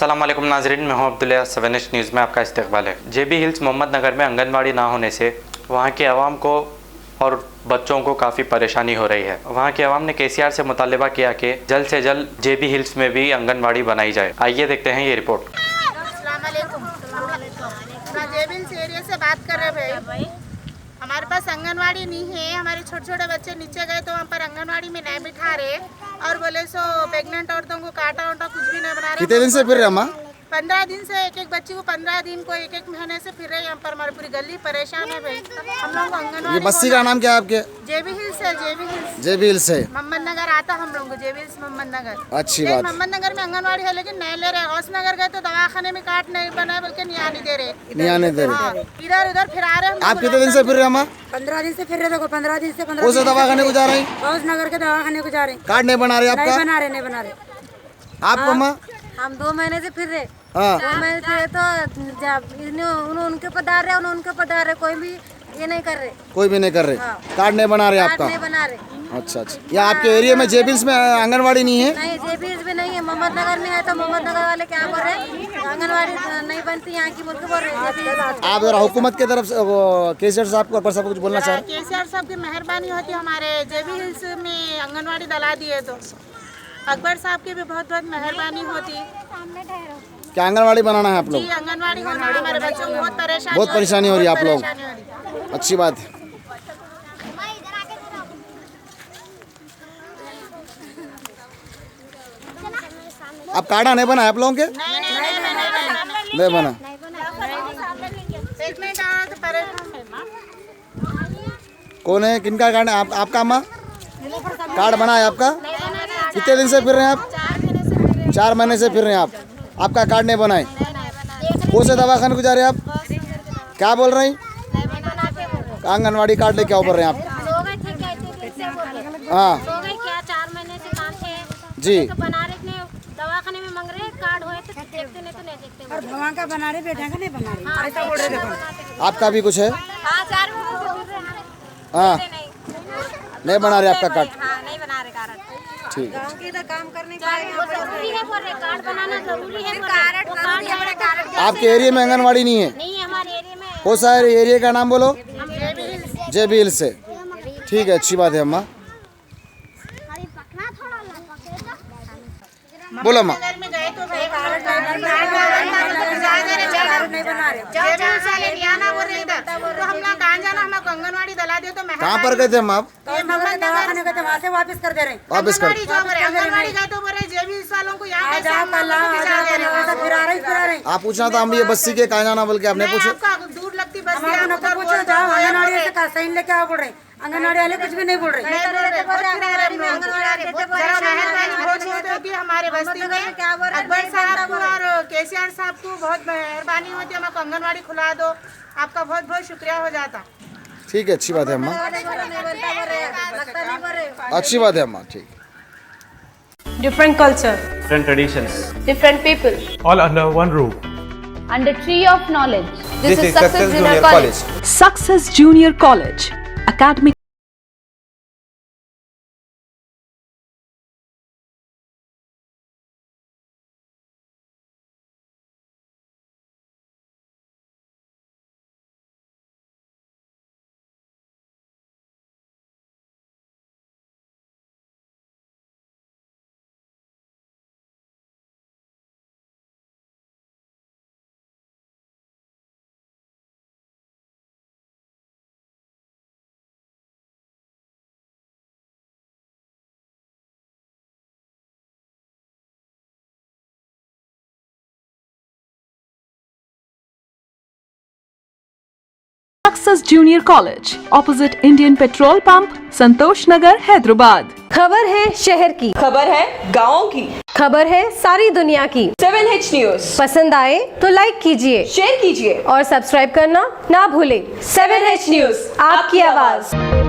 अस्सलाम वालेकुम नाजरीन, मैं हूं अब्दुल्ला। 7H न्यूज़ में आपका इस्तकबाल है। जेबी हिल्स मोहम्मद नगर में आंगनवाड़ी ना होने से वहां के अवाम को और बच्चों को काफ़ी परेशानी हो रही है। वहां के अवाम ने केसीआर से मुतालिबा किया कि जल्द से जल्द जेबी हिल्स में भी आंगनवाड़ी बनाई जाए। आइए देखते हैं ये रिपोर्ट। अस्सलाम वालेकुम, मैं जेबी हिल्स एरिया से बात कर रहे भाई। हमारे पास आंगनवाड़ी नहीं है। हमारे छोटे छोटे बच्चे नीचे गए तो वहाँ पर आंगनवाड़ी में नहीं बिठा रहे और बोले सो प्रेग्नेंट औरतों को काटा वाटा कुछ भी नहीं बना रहे। कितने दिन से फिर रहे अम्मा? 15 दिन से एक बच्ची को 15 दिन को एक महीने से फिर रहे। यहाँ पर हमारी पूरी गली परेशान है भाई। हम लोग को आंगनवाड़ी। ये बस्ती का नाम क्या है आपके? जेबी हिल्स है। जेबी हिल्स, जेबी हिल्स है। मोहम्मद नगर आता हम लोग को। जेबी हिल्स मोहम्मद नगर। अच्छी बात। मोहम्मद नगर में आंगनवाड़ी है लेकिन नहीं ले रहे। गौस नगर गए तो दवाखाने में कार्ड नहीं बनाए बल्कि नहीं आने दे रहे। नहीं आने दे रहे। इधर उधर फिर आ रहे हैं। आप कितने दिन से फिर रहे अम्मा? 15 दिन से फिर रहे। देखो 15 दिन से 15 कौन से दवाखाने को जा रहे हैं? गौस नगर के दवाखाने को जा रहे हैं। कार्ड नहीं बना रहे आपका? नहीं बना रहे। आपको अम्मा? हम 2 महीने से फिर रहे। हाँ। 2 महीने से तो जब उनके ऊपर डाल रहे, उनके ऊपर डाल रहे, कोई भी ये नहीं कर रहे। कोई भी नहीं कर रहे। कार्ड नहीं बना रहे कार्ड आपका? नहीं बना रहे। अच्छा। या आपके एरिया में जेबी हिल्स में आंगनवाड़ी नहीं है? नहीं, जेबी हिल्स में नहीं है। मोहम्मद नगर में है तो मोहम्मद नगर वाले क्या बोल रहे, आंगनवाड़ी नहीं बनती यहाँ की बोल के बोल रहे। आप जरा हुकूमत की तरफ से केसीआर साहब को सब कुछ बोलना चाह रहे? केसीआर साहब की मेहरबानी होती हमारे जेबी हिल्स में आंगनवाड़ी डला दिए तो अकबर साहब की भी बहुत बहुत मेहरबानी होती। क्या आंगनवाड़ी बनाना है आप लोग? जी, आंगनवाड़ी होना हमारे बच्चों को बहुत परेशानी हो रही है आप लोग। अच्छी बात है। अब कार्ड नहीं बना है आप लोगों के? नहीं बना। कौन है, किनका कार्ड है? आपका अम्मा कार्ड बना है आपका? कितने दिन से फिर रहे हैं आप? 4 महीने से फिर रहे हैं आप। आपका कार्ड नहीं बना है। कौन से दवाखाने को जा रहे हैं आप? क्या बोल रहे हैं? आंगनवाड़ी कार्ड लेके आओ बोल रहे हैं आप? हाँ 4 महीने से काम थे जी। बना रहे थे, दवाखाने में मांग रहे कार्ड होए तो देखते नहीं तो नहीं देखते। और भगवान का बना रहे, बेटा का नहीं बना रहे। ऐसा बोल रहे देखो। आपका भी कुछ है? हाँ 4 महीने से फिर रहे हैं। हाँ नहीं बना रहे आपका कार्ड? हाँ नहीं बना रहे कार्ड। ठीक। गांव के इधर काम करने का जरूरी है, पर कार्ड बनाना जरूरी है। कार्ड आपके एरिया में आंगनवाड़ी नहीं है? नहीं है हमारे एरिया में। कौन सा एरिया का नाम बोलो? जेबी हिल्स से। ठीक है, अच्छी बात है अम्मा। बोलो अम्मा। नगर में गए तो भाई कार्ड नहीं बना रहे इधर तो हम लोग कहाँ जाना? हम लोग आंगनवाड़ी डला दिए तो कहाँ पर गए थे हम आप? दवाखाने गए थे, वहाँ से वापस कर दे रहे हैं। वापस कर। आंगनवाड़ी गए तो बोले जेबी हिल्स वालों को यहाँ कैसे हम लोगों को भिजा दे रहे? फिर आ रहे। आप पूछना था हम ये बस्ती के कहाँ जाना बोल के आपने पूछा? आपका दूर लगती बस हमारे को तो पूछो, जाओ आंगनवाड़ी से का साइन लेके आओ बोल रहे। आंगनवाड़ी वाले कुछ भी नहीं बोल रहे। हमारे बस्ती में अकबर साहब को और केसीआर साहब को बहुत मेहरबानी होती है। हमको आंगनवाड़ी खुला दो, आपका बहुत बहुत शुक्रिया हो जाता। ठीक है, अच्छी बात है अम्मा। अच्छी बात है अम्मा। ठीक। Different culture, different traditions, different people, all under one roof. under tree of knowledge. This is Success Junior College. Success Junior College, academic Success Junior College, opposite Indian Petrol Pump, संतोष नगर, हैदराबाद। खबर है शहर की, खबर है गाँव की, खबर है सारी दुनिया की। 7H न्यूज़ पसंद आए तो लाइक कीजिए, शेयर कीजिए और सब्सक्राइब करना ना भूलें। 7H न्यूज़, आपकी आवाज।